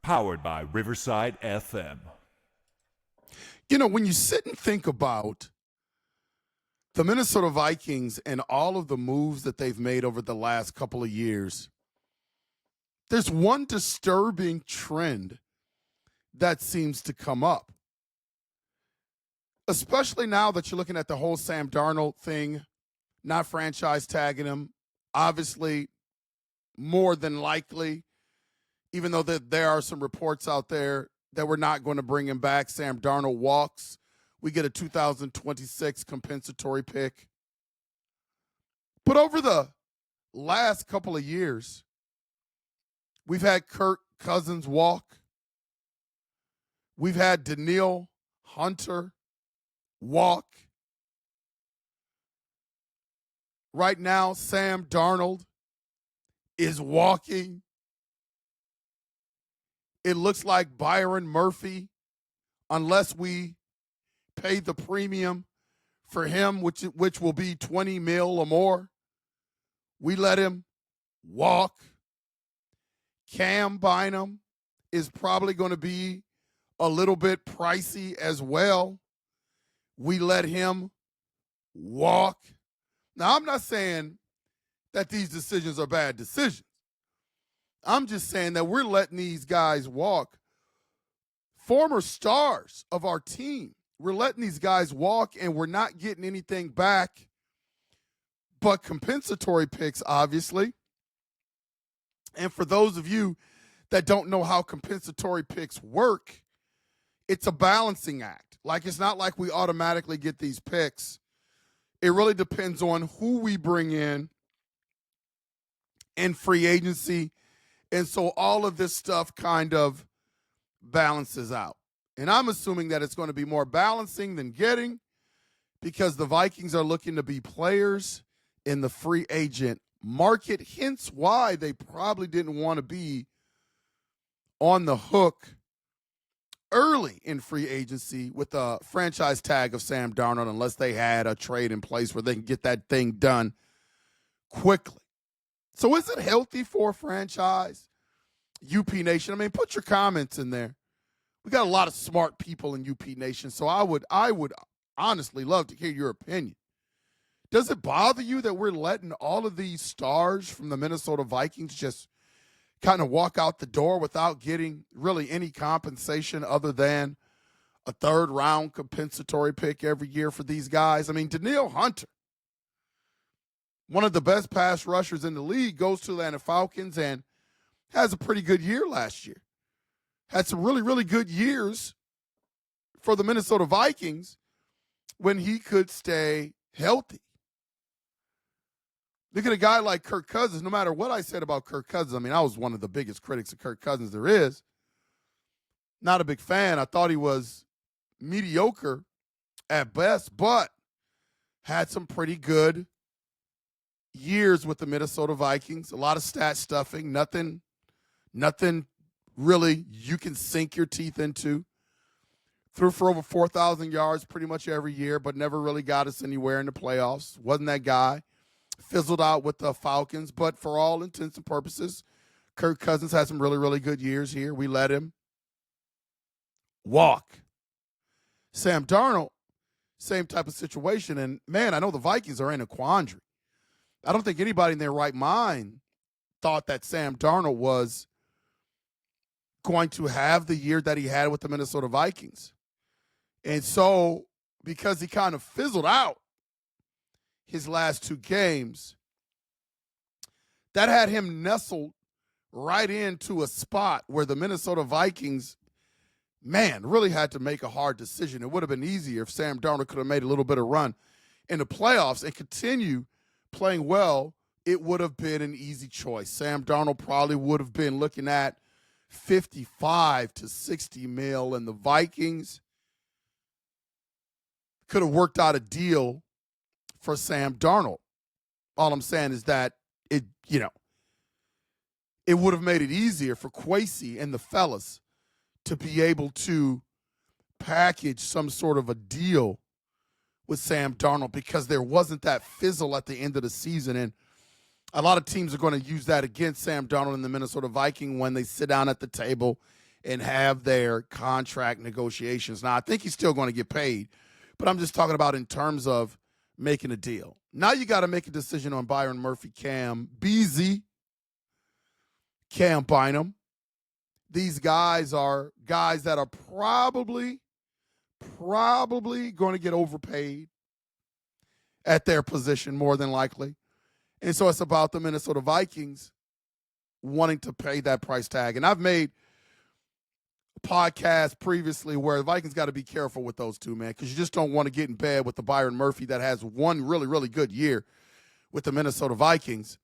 Powered by Riverside FM. You know, when you sit and think about the Minnesota Vikings and all of the moves that they've made over the last couple of years, there's one disturbing trend that seems to come up. Especially now that you're looking at the whole Sam Darnold thing, not franchise tagging him. Obviously, more than likely, even though there are some reports out there that we're not going to bring him back, Sam Darnold walks. We get a 2026 compensatory pick. But over the last couple of years, we've had Kirk Cousins walk. We've had Danielle Hunter walk. Right now, Sam Darnold is walking. It looks like Byron Murphy, unless we pay the premium for him, which will be $20 million or more, we let him walk. Cam Bynum is probably going to be a little bit pricey as well. We let him walk. Now, I'm not saying that these decisions are bad decisions. I'm just saying that we're letting these guys walk. Former stars of our team, we're letting these guys walk, and we're not getting anything back but compensatory picks, obviously. And for those of you that don't know how compensatory picks work, it's a balancing act. Like, it's not like we automatically get these picks. It really depends on who we bring in free agency. And so all of this stuff kind of balances out. And I'm assuming that it's going to be more balancing than getting, because the Vikings are looking to be players in the free agent market, hence why they probably didn't want to be on the hook early in free agency with a franchise tag of Sam Darnold, unless they had a trade in place where they can get that thing done quickly. So is it healthy for a franchise? UP Nation, I mean, put your comments in there. We got a lot of smart people in UP Nation, so I would honestly love to hear your opinion. Does it bother you that we're letting all of these stars from the Minnesota Vikings just kind of walk out the door without getting really any compensation other than a third-round compensatory pick every year for these guys? I mean, Danielle Hunter, one of the best pass rushers in the league, goes to the Atlanta Falcons and has a pretty good year last year. Had some really, really good years for the Minnesota Vikings when he could stay healthy. Look at a guy like Kirk Cousins. No matter what I said about Kirk Cousins, I mean, I was one of the biggest critics of Kirk Cousins there is. Not a big fan. I thought he was mediocre at best, but had some pretty good years with the Minnesota Vikings. A lot of stat stuffing, nothing really you can sink your teeth into. Threw for over 4,000 yards pretty much every year, but never really got us anywhere in the playoffs. Wasn't that guy. Fizzled out with the Falcons, but for all intents and purposes, Kirk Cousins had some really, really good years here. We let him walk. Sam Darnold, same type of situation. And, man, I know the Vikings are in a quandary. I don't think anybody in their right mind thought that Sam Darnold was going to have the year that he had with the Minnesota Vikings. And so, because he kind of fizzled out his last two games, that had him nestled right into a spot where the Minnesota Vikings, man, really had to make a hard decision. It would have been easier if Sam Darnold could have made a little bit of run in the playoffs and continue playing well. It would have been an easy choice. Sam Darnold probably would have been looking at 55 to 60 mil, and the Vikings could have worked out a deal for Sam Darnold. All I'm saying is that it would have made it easier for Kwesi and the fellas to be able to package some sort of a deal with Sam Darnold, because there wasn't that fizzle at the end of the season. And a lot of teams are going to use that against Sam Darnold and the Minnesota Vikings when they sit down at the table and have their contract negotiations. Now, I think he's still going to get paid, but I'm just talking about in terms of making a deal. Now you got to make a decision on Byron Murphy, Cam Beasley, Cam Bynum. These guys are guys that are probably going to get overpaid at their position more than likely. And so it's about the Minnesota Vikings wanting to pay that price tag. And I've made a podcast previously where the Vikings got to be careful with those two, man, because you just don't want to get in bed with the Byron Murphy that has one really, really good year with the Minnesota Vikings,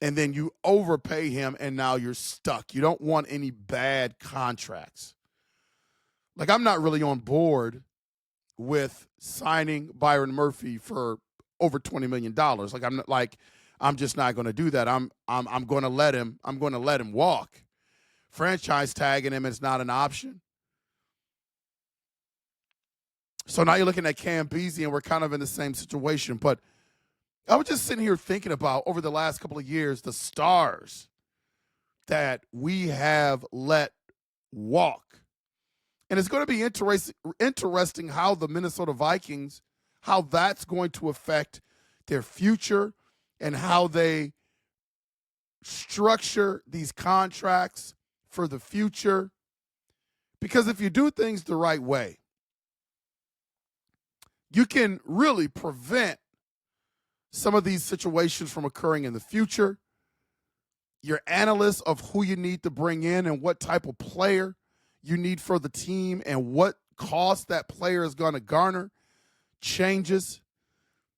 and then you overpay him and now you're stuck. You don't want any bad contracts. Like, I'm not really on board with signing Byron Murphy for over $20 million. I'm just not going to do that. I'm going to let him walk. Franchise tagging him is not an option. So now you're looking at Cam Beasley, and we're kind of in the same situation. But I was just sitting here thinking about, over the last couple of years, the stars that we have let walk. And it's going to be interesting how the Minnesota Vikings, how that's going to affect their future and how they structure these contracts for the future. Because if you do things the right way, you can really prevent some of these situations from occurring in the future. Your analysts of who you need to bring in and what type of player you need for the team and what cost that player is going to garner changes.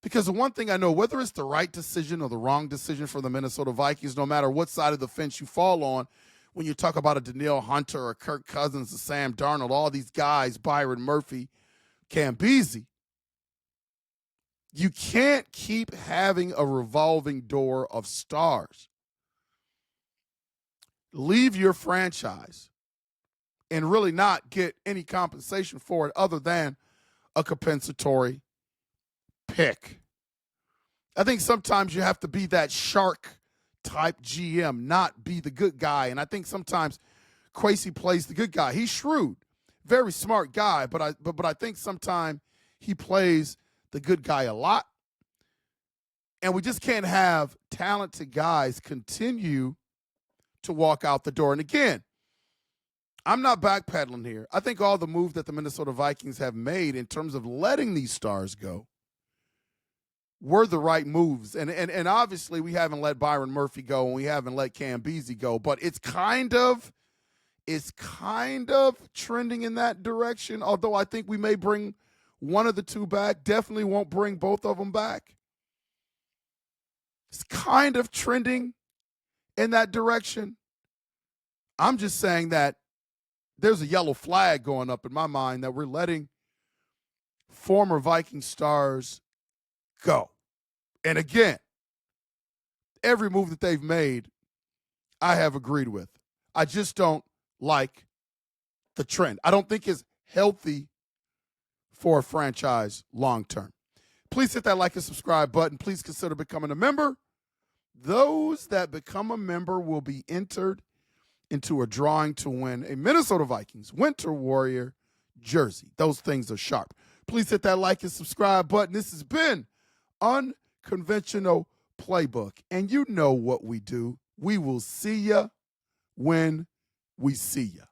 Because the one thing I know, whether it's the right decision or the wrong decision for the Minnesota Vikings, no matter what side of the fence you fall on, when you talk about a Danielle Hunter or Kirk Cousins or Sam Darnold, all these guys, Byron Murphy, Cam Beasley, you can't keep having a revolving door of stars. Leave your franchise and really not get any compensation for it other than a compensatory pick. I think sometimes you have to be that shark type GM, not be the good guy. And I think sometimes Kwesi plays the good guy. He's shrewd, very smart guy, but I think sometimes he plays the good guy a lot. And we just can't have talented guys continue to walk out the door. And again, I'm not backpedaling here. I think all the moves that the Minnesota Vikings have made in terms of letting these stars go were the right moves. And obviously we haven't let Byron Murphy go and we haven't let Cam Beasley go, but it's kind of trending in that direction, although I think we may bring one of the two back. Definitely won't bring both of them back. It's kind of trending in that direction. I'm just saying that there's a yellow flag going up in my mind that we're letting former Viking stars go. And again, every move that they've made, I have agreed with. I just don't like the trend. I don't think it's healthy for a franchise long term. Please hit that like and subscribe button. Please consider becoming a member. Those that become a member will be entered into a drawing to win a Minnesota Vikings Winter Warrior jersey. Those things are sharp. Please hit that like and subscribe button. This has been Unconventional Playbook, and you know what we do. We will see ya when we see ya.